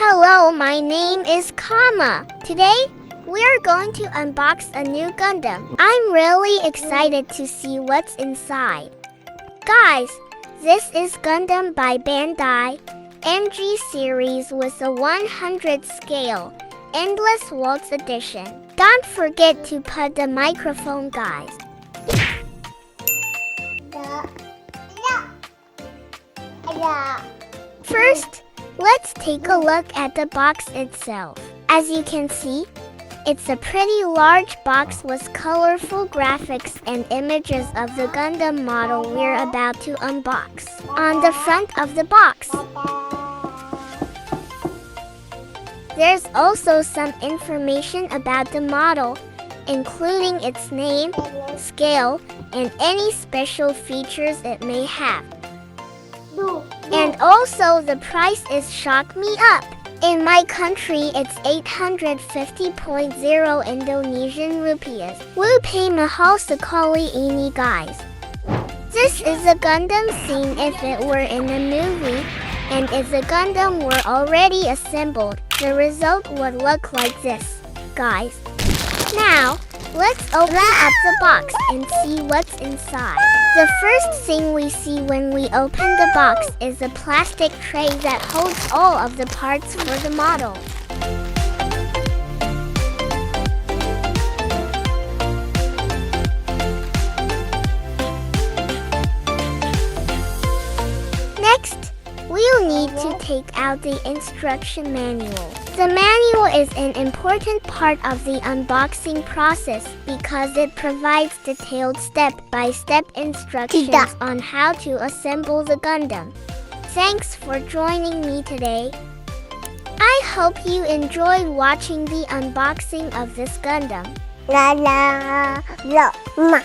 Hello, my name is Kama. Today, we are going to unbox a new Gundam. I'm really excited to see what's inside. Guys, this is Gundam by Bandai MG series with a 100 scale, Endless Waltz edition. Don't forget to put the microphone, guys. First, let's take a look at the box itself. As you can see, it's a pretty large box with colorful graphics and images of the Gundam model we're about to unbox. On the front of the box, there's also some information about the model, including its name, scale, and any special features it may have. And also the price is shock me up. In my country, it's 850.0 Indonesian rupiahs. Lupa mahal sekali ini, guys. This is a Gundam scene if it were in a movie, and if the Gundam were already assembled, the result would look like this, guys. Now, let's open up the box and see what's inside. The first thing we see when we open the box is a plastic tray that holds all of the parts for the model. Next, we'll need to take out the instruction manual. The manual is an important part of the unboxing process because it provides detailed step-by-step instructions on how to assemble the Gundam. Thanks for joining me today. I hope you enjoyed watching the unboxing of this Gundam. La la la ma.